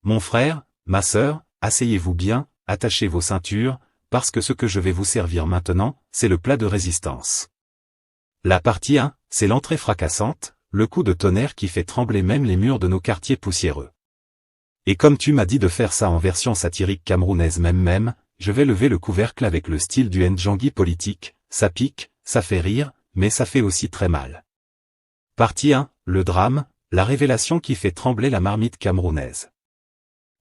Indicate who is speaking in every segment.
Speaker 1: Mon frère, ma sœur, asseyez-vous bien, attachez vos ceintures, parce que ce que je vais vous servir maintenant, c'est le plat de résistance. La partie 1, c'est l'entrée fracassante, le coup de tonnerre qui fait trembler même les murs de nos quartiers poussiéreux. Et comme tu m'as dit de faire ça en version satirique camerounaise même, je vais lever le couvercle avec le style du Ndjangi politique, ça pique, ça fait rire, mais ça fait aussi très mal. Partie 1, le drame, la révélation qui fait trembler la marmite camerounaise.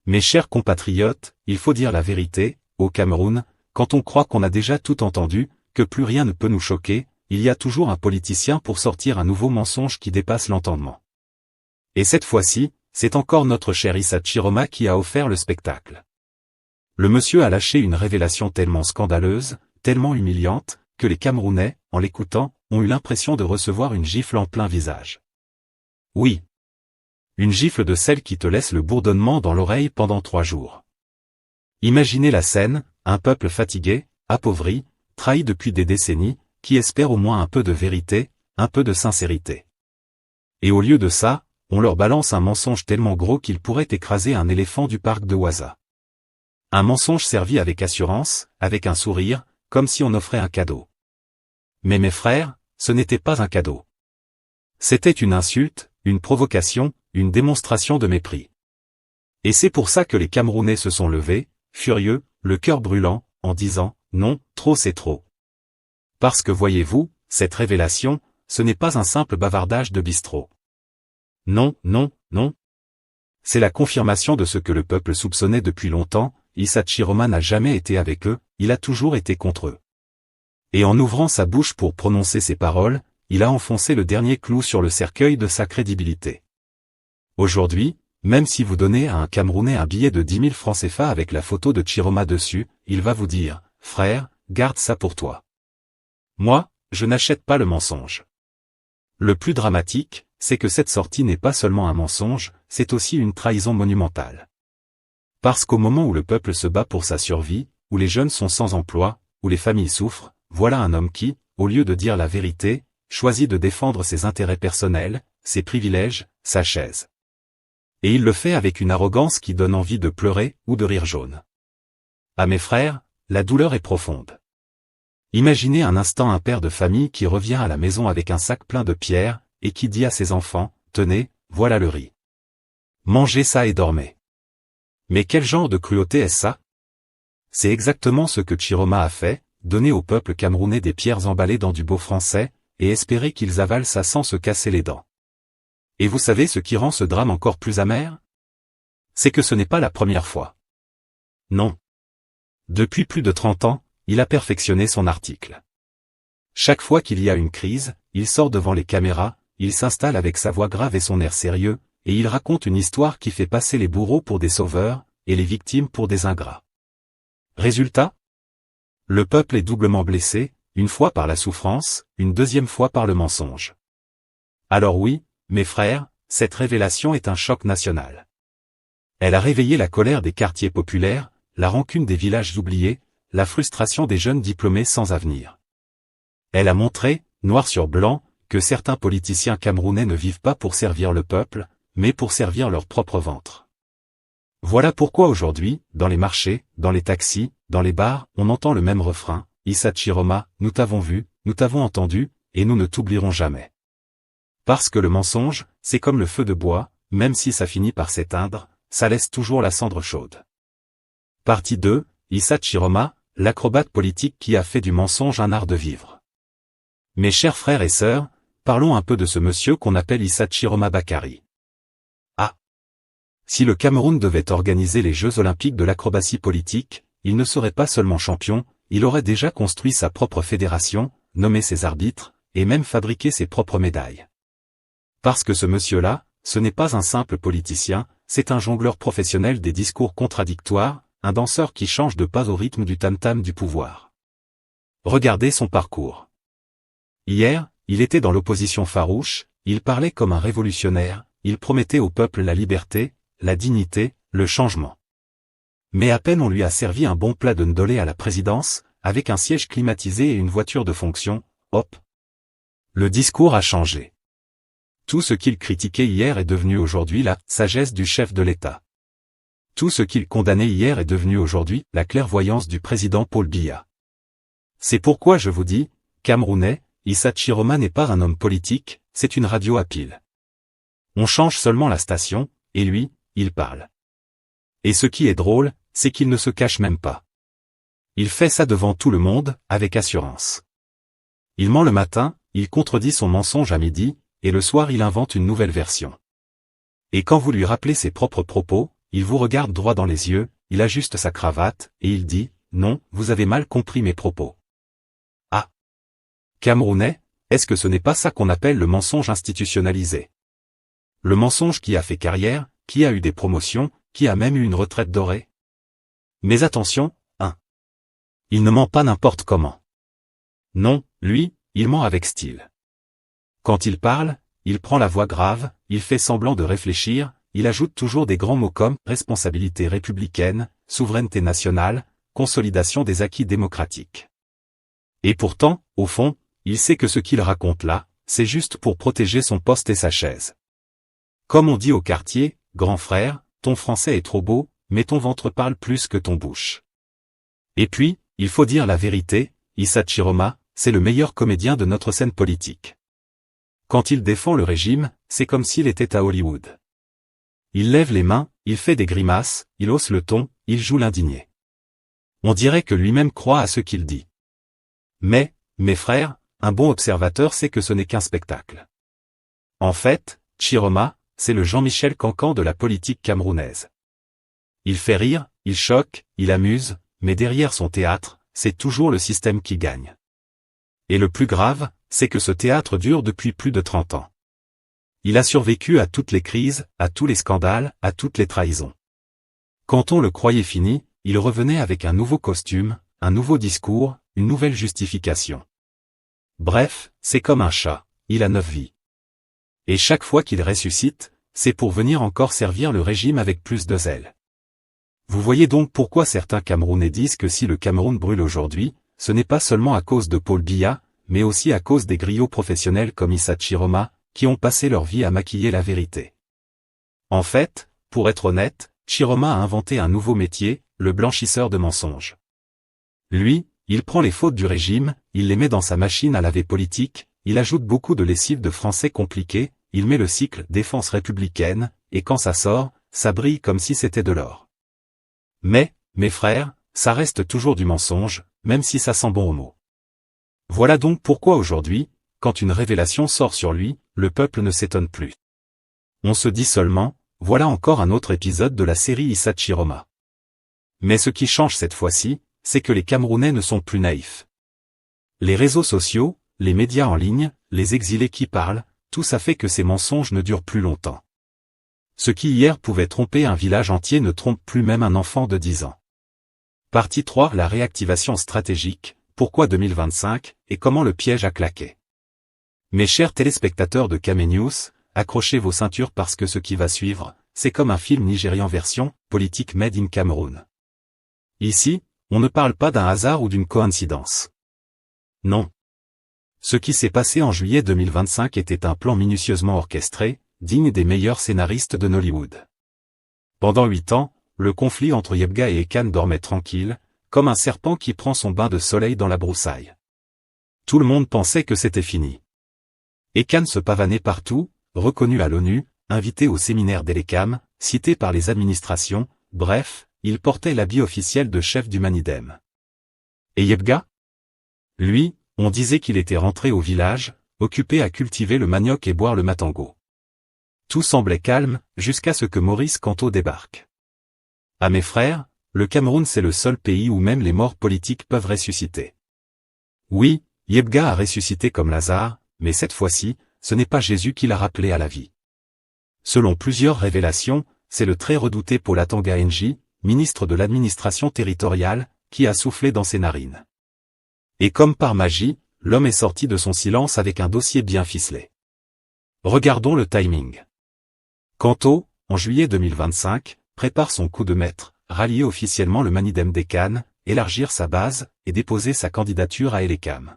Speaker 1: Mes chers compatriotes, il faut dire la vérité, au Cameroun, quand on croit qu'on a déjà tout entendu, que plus rien ne peut nous choquer, il y a toujours un politicien pour sortir un nouveau mensonge qui dépasse l'entendement. Et cette fois-ci, c'est encore notre cher Issa Chiroma qui a offert le spectacle. Le monsieur a lâché une révélation tellement scandaleuse, tellement humiliante, que les Camerounais, en l'écoutant, ont eu l'impression de recevoir une gifle en plein visage. Oui. Une gifle de celle qui te laisse le bourdonnement dans l'oreille pendant 3 jours. Imaginez la scène, un peuple fatigué, appauvri, trahi depuis des décennies, qui espère au moins un peu de vérité, un peu de sincérité. Et au lieu de ça, on leur balance un mensonge tellement gros qu'il pourrait écraser un éléphant du parc de Waza. Un mensonge servi avec assurance, avec un sourire, comme si on offrait un cadeau. Mais mes frères, ce n'était pas un cadeau. C'était une insulte, une provocation, une démonstration de mépris. Et c'est pour ça que les Camerounais se sont levés, furieux, le cœur brûlant, en disant « Non, trop c'est trop ». Parce que voyez-vous, cette révélation, ce n'est pas un simple bavardage de bistrot. Non, non, non. C'est la confirmation de ce que le peuple soupçonnait depuis longtemps, Issa Chiroma n'a jamais été avec eux, il a toujours été contre eux. Et en ouvrant sa bouche pour prononcer ces paroles, il a enfoncé le dernier clou sur le cercueil de sa crédibilité. Aujourd'hui, même si vous donnez à un Camerounais un billet de 10 000 francs CFA avec la photo de Chiroma dessus, il va vous dire « Frère, garde ça pour toi. Moi, je n'achète pas le mensonge. » Le plus dramatique, c'est que cette sortie n'est pas seulement un mensonge, c'est aussi une trahison monumentale. Parce qu'au moment où le peuple se bat pour sa survie, où les jeunes sont sans emploi, où les familles souffrent, voilà un homme qui, au lieu de dire la vérité, choisit de défendre ses intérêts personnels, ses privilèges, sa chaise. Et il le fait avec une arrogance qui donne envie de pleurer ou de rire jaune. À mes frères, la douleur est profonde. Imaginez un instant un père de famille qui revient à la maison avec un sac plein de pierres, et qui dit à ses enfants, « Tenez, voilà le riz. Mangez ça et dormez. » Mais quel genre de cruauté est-ce ça? C'est exactement ce que Chiroma a fait, donner au peuple camerounais des pierres emballées dans du beau français, et espérer qu'ils avalent ça sans se casser les dents. Et vous savez ce qui rend ce drame encore plus amer? C'est que ce n'est pas la première fois. Non. Depuis plus de 30 ans, il a perfectionné son article. Chaque fois qu'il y a une crise, il sort devant les caméras, il s'installe avec sa voix grave et son air sérieux, et il raconte une histoire qui fait passer les bourreaux pour des sauveurs, et les victimes pour des ingrats. Résultat? Le peuple est doublement blessé, une fois par la souffrance, une deuxième fois par le mensonge. Alors oui, mes frères, cette révélation est un choc national. Elle a réveillé la colère des quartiers populaires, la rancune des villages oubliés, la frustration des jeunes diplômés sans avenir. Elle a montré, noir sur blanc, que certains politiciens camerounais ne vivent pas pour servir le peuple, mais pour servir leur propre ventre. Voilà pourquoi aujourd'hui, dans les marchés, dans les taxis, dans les bars, on entend le même refrain, « Issa Chiroma, nous t'avons vu, nous t'avons entendu, et nous ne t'oublierons jamais. » Parce que le mensonge, c'est comme le feu de bois, même si ça finit par s'éteindre, ça laisse toujours la cendre chaude. Partie 2, Issa Chiroma, l'acrobate politique qui a fait du mensonge un art de vivre. Mes chers frères et sœurs, parlons un peu de ce monsieur qu'on appelle Issa Chiroma Bakary. Ah! Si le Cameroun devait organiser les Jeux Olympiques de l'acrobatie politique, il ne serait pas seulement champion, il aurait déjà construit sa propre fédération, nommé ses arbitres, et même fabriqué ses propres médailles. Parce que ce monsieur-là, ce n'est pas un simple politicien, c'est un jongleur professionnel des discours contradictoires, un danseur qui change de pas au rythme du tam-tam du pouvoir. Regardez son parcours. Hier, il était dans l'opposition farouche, il parlait comme un révolutionnaire, il promettait au peuple la liberté, la dignité, le changement. Mais à peine on lui a servi un bon plat de ndolé à la présidence, avec un siège climatisé et une voiture de fonction, hop! Le discours a changé. Tout ce qu'il critiquait hier est devenu aujourd'hui la sagesse du chef de l'État. Tout ce qu'il condamnait hier est devenu aujourd'hui la clairvoyance du président Paul Biya. C'est pourquoi je vous dis, Camerounais, Issa Chiroma n'est pas un homme politique, c'est une radio à pile. On change seulement la station, et lui, il parle. Et ce qui est drôle, c'est qu'il ne se cache même pas. Il fait ça devant tout le monde, avec assurance. Il ment le matin, il contredit son mensonge à midi, et le soir il invente une nouvelle version. Et quand vous lui rappelez ses propres propos, il vous regarde droit dans les yeux, il ajuste sa cravate, et il dit, « Non, vous avez mal compris mes propos. » Ah! Camerounais, est-ce que ce n'est pas ça qu'on appelle le mensonge institutionnalisé? Le mensonge qui a fait carrière, qui a eu des promotions, qui a même eu une retraite dorée? Mais attention, il ne ment pas n'importe comment. Non, lui, il ment avec style. Quand il parle, il prend la voix grave, il fait semblant de réfléchir, il ajoute toujours des grands mots comme responsabilité républicaine, souveraineté nationale, consolidation des acquis démocratiques. Et pourtant, au fond, il sait que ce qu'il raconte là, c'est juste pour protéger son poste et sa chaise. Comme on dit au quartier, grand frère, ton français est trop beau, mais ton ventre parle plus que ton bouche. Et puis, il faut dire la vérité, Issa Chiroma, c'est le meilleur comédien de notre scène politique. Quand il défend le régime, c'est comme s'il était à Hollywood. Il lève les mains, il fait des grimaces, il hausse le ton, il joue l'indigné. On dirait que lui-même croit à ce qu'il dit. Mais, mes frères, un bon observateur sait que ce n'est qu'un spectacle. En fait, Chiroma, c'est le Jean-Michel Cancan de la politique camerounaise. Il fait rire, il choque, il amuse, mais derrière son théâtre, c'est toujours le système qui gagne. Et le plus grave, c'est que ce théâtre dure depuis plus de 30 ans. Il a survécu à toutes les crises, à tous les scandales, à toutes les trahisons. Quand on le croyait fini, il revenait avec un nouveau costume, un nouveau discours, une nouvelle justification. Bref, c'est comme un chat, il a 9 vies. Et chaque fois qu'il ressuscite, c'est pour venir encore servir le régime avec plus de zèle. Vous voyez donc pourquoi certains Camerounais disent que si le Cameroun brûle aujourd'hui, ce n'est pas seulement à cause de Paul Biya, mais aussi à cause des griots professionnels comme Issa Chiroma, qui ont passé leur vie à maquiller la vérité. En fait, pour être honnête, Chiroma a inventé un nouveau métier, le blanchisseur de mensonges. Lui, il prend les fautes du régime, il les met dans sa machine à laver politique, il ajoute beaucoup de lessive de français compliqués, il met le cycle défense républicaine, et quand ça sort, ça brille comme si c'était de l'or. Mais, mes frères, ça reste toujours du mensonge, même si ça sent bon au mot. Voilà donc pourquoi aujourd'hui, quand une révélation sort sur lui, le peuple ne s'étonne plus. On se dit seulement, voilà encore un autre épisode de la série Issa Chiroma. Mais ce qui change cette fois-ci, c'est que les Camerounais ne sont plus naïfs. Les réseaux sociaux, les médias en ligne, les exilés qui parlent, tout ça fait que ces mensonges ne durent plus longtemps. Ce qui hier pouvait tromper un village entier ne trompe plus même un enfant de 10 ans. Partie 3. La réactivation stratégique, pourquoi 2025, et comment le piège a claqué. Mes chers téléspectateurs de Kame News, accrochez vos ceintures parce que ce qui va suivre, c'est comme un film nigérian version politique made in Cameroun. Ici, on ne parle pas d'un hasard ou d'une coïncidence. Non. Ce qui s'est passé en juillet 2025 était un plan minutieusement orchestré, digne des meilleurs scénaristes de Nollywood. Pendant 8 ans, le conflit entre Yebga et Ekan dormait tranquille, comme un serpent qui prend son bain de soleil dans la broussaille. Tout le monde pensait que c'était fini. Ekan se pavanait partout, reconnu à l'ONU, invité au séminaire d'Elekam, cité par les administrations, bref, il portait l'habit officiel de chef du Manidem. Et Yebga? Lui, on disait qu'il était rentré au village, occupé à cultiver le manioc et boire le matango. Tout semblait calme, jusqu'à ce que Maurice Kamto débarque. À mes frères, le Cameroun c'est le seul pays où même les morts politiques peuvent ressusciter. Oui, Yebga a ressuscité comme Lazare, mais cette fois-ci, ce n'est pas Jésus qui l'a rappelé à la vie. Selon plusieurs révélations, c'est le très redouté Paul Atanga Nji, ministre de l'administration territoriale, qui a soufflé dans ses narines. Et comme par magie, l'homme est sorti de son silence avec un dossier bien ficelé. Regardons le timing. Kamto, en juillet 2025, prépare son coup de maître, rallier officiellement le Manidem d'Ekan, élargir sa base, et déposer sa candidature à Elekam.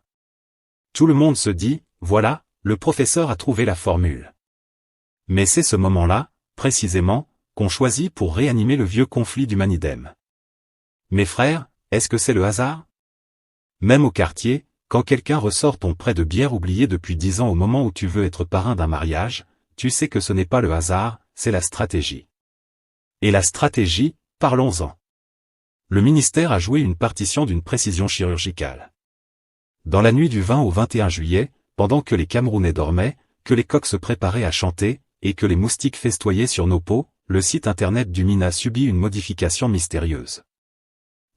Speaker 1: Tout le monde se dit, voilà, le professeur a trouvé la formule. Mais c'est ce moment-là, précisément, qu'on choisit pour réanimer le vieux conflit du Manidem. Mes frères, est-ce que c'est le hasard? Même au quartier, quand quelqu'un ressort ton prêt de bière oublié depuis 10 ans au moment où tu veux être parrain d'un mariage, tu sais que ce n'est pas le hasard, c'est la stratégie. Et la stratégie, parlons-en. Le ministère a joué une partition d'une précision chirurgicale. Dans la nuit du 20 au 21 juillet, pendant que les Camerounais dormaient, que les coqs se préparaient à chanter, et que les moustiques festoyaient sur nos peaux, le site internet du MIN a subi une modification mystérieuse.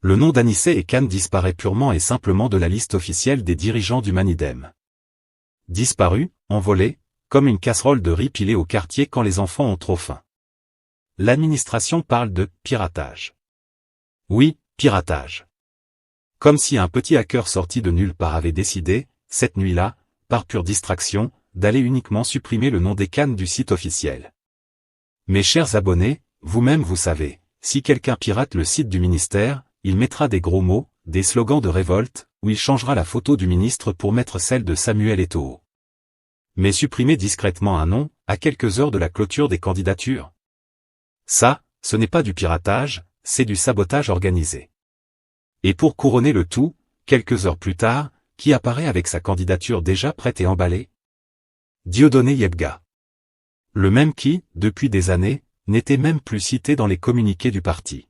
Speaker 1: Le nom d'Anissé et Kane disparaît purement et simplement de la liste officielle des dirigeants du Manidem. Disparu, envolé, comme une casserole de riz pilée au quartier quand les enfants ont trop faim. L'administration parle de « piratage ». Oui, piratage. Comme si un petit hacker sorti de nulle part avait décidé, cette nuit-là, par pure distraction, d'aller uniquement supprimer le nom des Kane du site officiel. Mes chers abonnés, vous-même vous savez, si quelqu'un pirate le site du ministère, il mettra des gros mots, des slogans de révolte, ou il changera la photo du ministre pour mettre celle de Samuel Eto'o. Mais supprimer discrètement un nom, à quelques heures de la clôture des candidatures. Ça, ce n'est pas du piratage, c'est du sabotage organisé. Et pour couronner le tout, quelques heures plus tard, qui apparaît avec sa candidature déjà prête et emballée? Dieudonné Yebga. Le même qui, depuis des années, n'était même plus cité dans les communiqués du parti.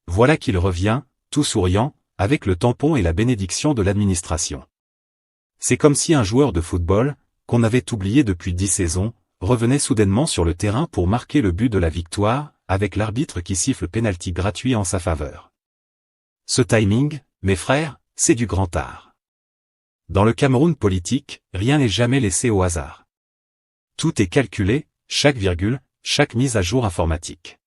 Speaker 1: Voilà qu'il revient, tout souriant, avec le tampon et la bénédiction de l'administration. C'est comme si un joueur de football, qu'on avait oublié depuis 10 saisons, revenait soudainement sur le terrain pour marquer le but de la victoire, avec l'arbitre qui siffle pénalty gratuit en sa faveur. Ce timing, mes frères, c'est du grand art. Dans le Cameroun politique, rien n'est jamais laissé au hasard. Tout est calculé, chaque virgule, chaque mise à jour informatique.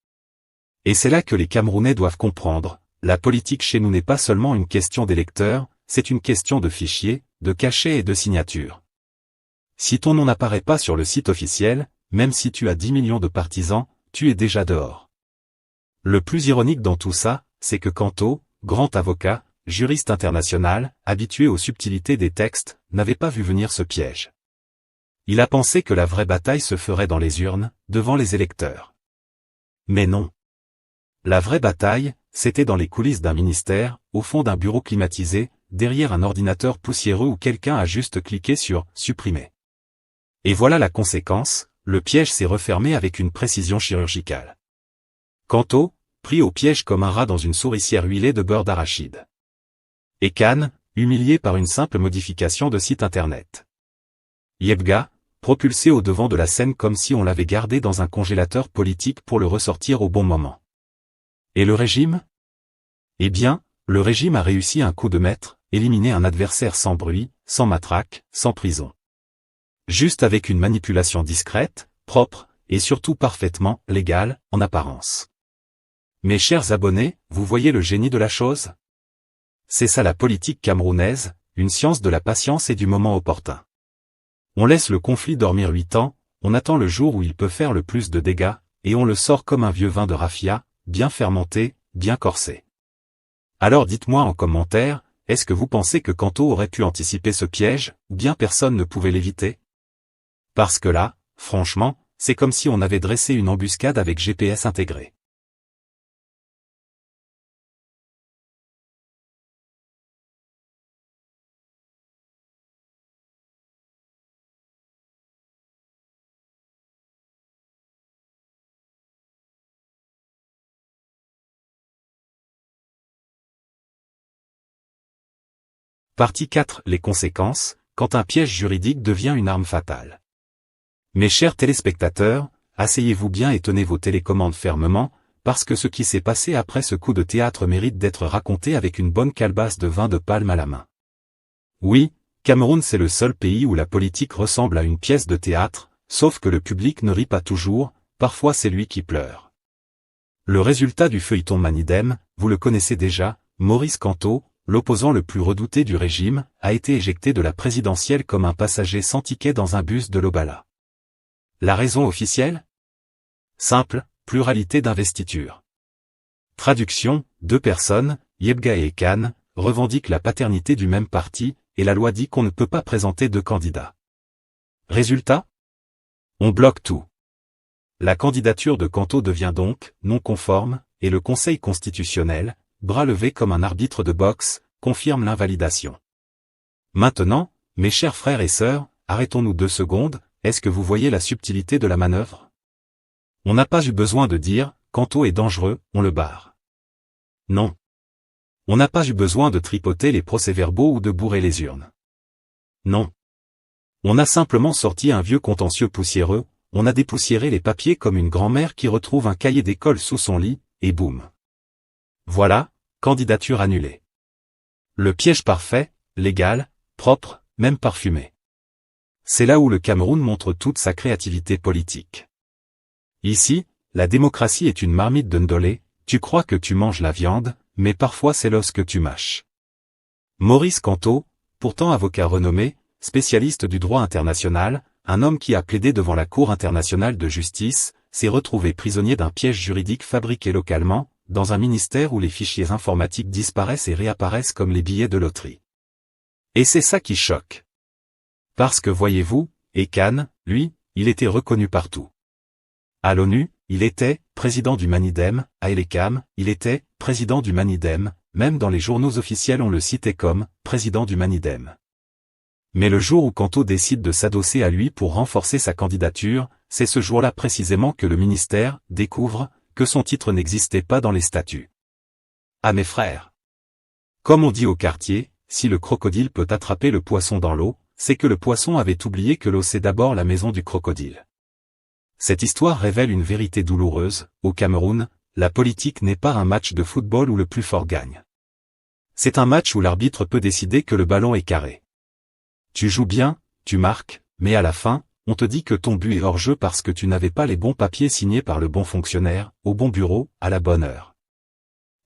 Speaker 1: Et c'est là que les Camerounais doivent comprendre, la politique chez nous n'est pas seulement une question d'électeurs, c'est une question de fichiers, de cachets et de signatures. Si ton nom n'apparaît pas sur le site officiel, même si tu as 10 millions de partisans, tu es déjà dehors. Le plus ironique dans tout ça, c'est que Kanto, grand avocat, juriste international, habitué aux subtilités des textes, n'avait pas vu venir ce piège. Il a pensé que la vraie bataille se ferait dans les urnes, devant les électeurs. Mais non. La vraie bataille, c'était dans les coulisses d'un ministère, au fond d'un bureau climatisé, derrière un ordinateur poussiéreux où quelqu'un a juste cliqué sur « supprimer ». Et voilà la conséquence, le piège s'est refermé avec une précision chirurgicale. Kanto, pris au piège comme un rat dans une souricière huilée de beurre d'arachide. Et Kane, humilié par une simple modification de site internet. Yebga, propulsé au devant de la scène comme si on l'avait gardé dans un congélateur politique pour le ressortir au bon moment. Et le régime? Eh bien, le régime a réussi un coup de maître, éliminer un adversaire sans bruit, sans matraque, sans prison. Juste avec une manipulation discrète, propre, et surtout parfaitement légale, en apparence. Mes chers abonnés, vous voyez le génie de la chose? C'est ça la politique camerounaise, une science de la patience et du moment opportun. On laisse le conflit dormir 8 ans, on attend le jour où il peut faire le plus de dégâts, et on le sort comme un vieux vin de raffia, bien fermenté, bien corsé. Alors dites-moi en commentaire, est-ce que vous pensez que Kanto aurait pu anticiper ce piège, ou bien personne ne pouvait l'éviter? Parce que là, franchement, c'est comme si on avait dressé une embuscade avec GPS intégré. Partie 4. Les conséquences, quand un piège juridique devient une arme fatale. Mes chers téléspectateurs, asseyez-vous bien et tenez vos télécommandes fermement, parce que ce qui s'est passé après ce coup de théâtre mérite d'être raconté avec une bonne calebasse de vin de palme à la main. Oui, Cameroun c'est le seul pays où la politique ressemble à une pièce de théâtre, sauf que le public ne rit pas toujours, parfois c'est lui qui pleure. Le résultat du feuilleton Manidem, vous le connaissez déjà, Maurice Kanto, l'opposant le plus redouté du régime, a été éjecté de la présidentielle comme un passager sans ticket dans un bus de l'Obala. La raison officielle? Simple, pluralité d'investiture. Traduction, 2 personnes, Yebga et Kane, revendiquent la paternité du même parti, et la loi dit qu'on ne peut pas présenter 2 candidats. Résultat? On bloque tout. La candidature de Kanto devient donc non conforme, et le Conseil constitutionnel, bras levé comme un arbitre de boxe, confirme l'invalidation. Maintenant, mes chers frères et sœurs, arrêtons-nous 2 secondes, est-ce que vous voyez la subtilité de la manœuvre? On n'a pas eu besoin de dire, Kanto est dangereux, on le barre. Non. On n'a pas eu besoin de tripoter les procès-verbaux ou de bourrer les urnes. Non. On a simplement sorti un vieux contentieux poussiéreux, on a dépoussiéré les papiers comme une grand-mère qui retrouve un cahier d'école sous son lit, et boum. Voilà, candidature annulée. Le piège parfait, légal, propre, même parfumé. C'est là où le Cameroun montre toute sa créativité politique. Ici, la démocratie est une marmite de Ndolé, tu crois que tu manges la viande, mais parfois c'est l'os que tu mâches. Maurice Kanto, pourtant avocat renommé, spécialiste du droit international, un homme qui a plaidé devant la Cour internationale de justice, s'est retrouvé prisonnier d'un piège juridique fabriqué localement, dans un ministère où les fichiers informatiques disparaissent et réapparaissent comme les billets de loterie. Et c'est ça qui choque. Parce que voyez-vous, Ekan, lui, il était reconnu partout. À l'ONU, il était président du Manidem, à Elekam, il était président du Manidem, même dans les journaux officiels on le citait comme président du Manidem. Mais le jour où Kanto décide de s'adosser à lui pour renforcer sa candidature, c'est ce jour-là précisément que le ministère découvre que son titre n'existait pas dans les statuts. Ah mes frères! Comme on dit au quartier, si le crocodile peut attraper le poisson dans l'eau, c'est que le poisson avait oublié que l'eau c'est d'abord la maison du crocodile. Cette histoire révèle une vérité douloureuse, au Cameroun, la politique n'est pas un match de football où le plus fort gagne. C'est un match où l'arbitre peut décider que le ballon est carré. Tu joues bien, tu marques, mais à la fin, on te dit que ton but est hors jeu parce que tu n'avais pas les bons papiers signés par le bon fonctionnaire, au bon bureau, à la bonne heure.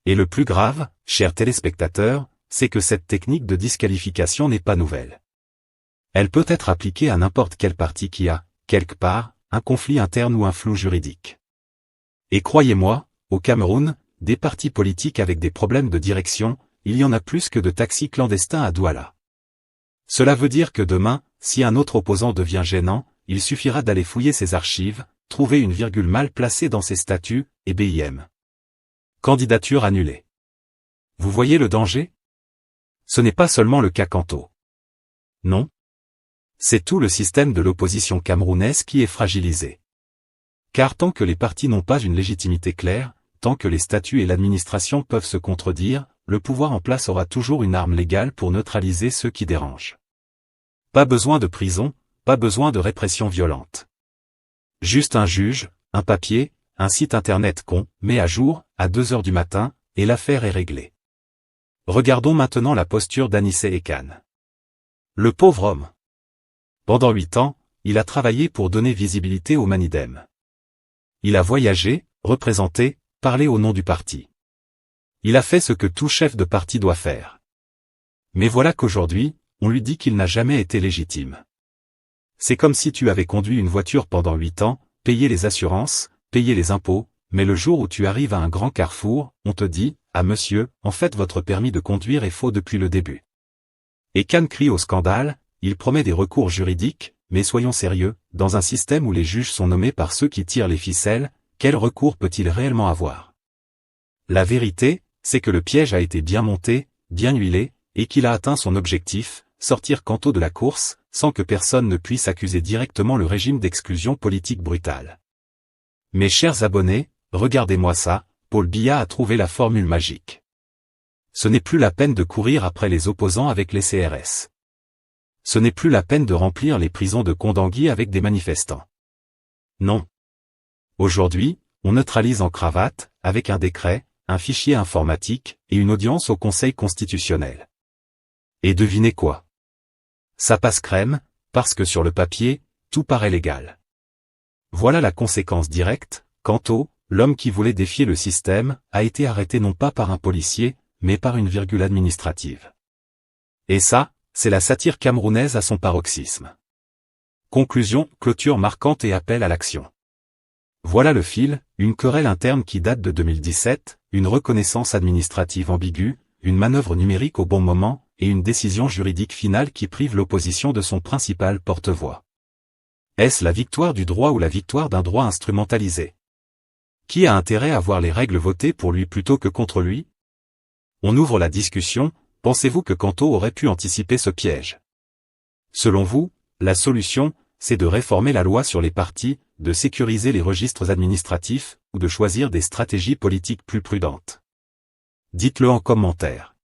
Speaker 1: Et le plus grave, chers téléspectateurs, c'est que cette technique de disqualification n'est pas nouvelle. Elle peut être appliquée à n'importe quelle partie qui a, quelque part, un conflit interne ou un flou juridique. Et croyez-moi, au Cameroun, des partis politiques avec des problèmes de direction, il y en a plus que de taxis clandestins à Douala. Cela veut dire que demain, si un autre opposant devient gênant, il suffira d'aller fouiller ses archives, trouver une virgule mal placée dans ses statuts, et bim. Candidature annulée. Vous voyez le danger? Ce n'est pas seulement le cas Kanto. Non. C'est tout le système de l'opposition camerounaise qui est fragilisé. Car tant que les partis n'ont pas une légitimité claire, tant que les statuts et l'administration peuvent se contredire, le pouvoir en place aura toujours une arme légale pour neutraliser ceux qui dérangent. Pas besoin de prison, pas besoin de répression violente. Juste un juge, un papier, un site internet qu'on met à jour, à 2 heures du matin, et l'affaire est réglée. Regardons maintenant la posture d'Anissé Ekan. Le pauvre homme. Pendant 8 ans, il a travaillé pour donner visibilité au Manidem. Il a voyagé, représenté, parlé au nom du parti. Il a fait ce que tout chef de parti doit faire. Mais voilà qu'aujourd'hui, on lui dit qu'il n'a jamais été légitime. C'est comme si tu avais conduit une voiture pendant 8 ans, payé les assurances, payé les impôts, mais le jour où tu arrives à un grand carrefour, on te dit, ah monsieur, en fait votre permis de conduire est faux depuis le début. Ekan crie au scandale, il promet des recours juridiques, mais soyons sérieux, dans un système où les juges sont nommés par ceux qui tirent les ficelles, quel recours peut-il réellement avoir? La vérité, c'est que le piège a été bien monté, bien huilé, et qu'il a atteint son objectif, sortir Kanto de la course, sans que personne ne puisse accuser directement le régime d'exclusion politique brutale. Mes chers abonnés, regardez-moi ça, Paul Biya a trouvé la formule magique. Ce n'est plus la peine de courir après les opposants avec les CRS. Ce n'est plus la peine de remplir les prisons de Kondangui avec des manifestants. Non. Aujourd'hui, on neutralise en cravate, avec un décret, un fichier informatique, et une audience au Conseil constitutionnel. Et devinez quoi? Ça passe crème, parce que sur le papier, tout paraît légal. Voilà la conséquence directe, Kanto, l'homme qui voulait défier le système, a été arrêté non pas par un policier, mais par une virgule administrative. Et ça, c'est la satire camerounaise à son paroxysme. Conclusion, clôture marquante et appel à l'action. Voilà le fil, une querelle interne qui date de 2017, une reconnaissance administrative ambiguë, une manœuvre numérique au bon moment, et une décision juridique finale qui prive l'opposition de son principal porte-voix. Est-ce la victoire du droit ou la victoire d'un droit instrumentalisé? Qui a intérêt à voir les règles votées pour lui plutôt que contre lui? On ouvre la discussion, pensez-vous que Canto aurait pu anticiper ce piège? Selon vous, la solution, c'est de réformer la loi sur les partis, de sécuriser les registres administratifs, ou de choisir des stratégies politiques plus prudentes. Dites-le en commentaire.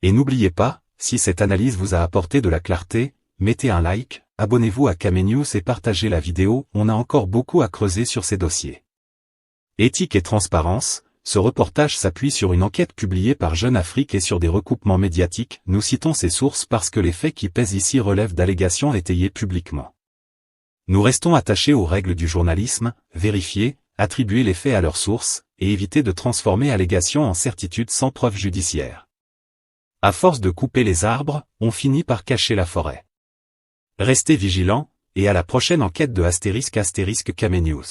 Speaker 1: Et n'oubliez pas, si cette analyse vous a apporté de la clarté, mettez un like, abonnez-vous à Kame News et partagez la vidéo, on a encore beaucoup à creuser sur ces dossiers. Éthique et transparence, ce reportage s'appuie sur une enquête publiée par Jeune Afrique et sur des recoupements médiatiques, nous citons ces sources parce que les faits qui pèsent ici relèvent d'allégations étayées publiquement. Nous restons attachés aux règles du journalisme, vérifier, attribuer les faits à leurs sources, et éviter de transformer allégations en certitudes sans preuve judiciaire. À force de couper les arbres, on finit par cacher la forêt. Restez vigilants, et à la prochaine enquête de *Kame News.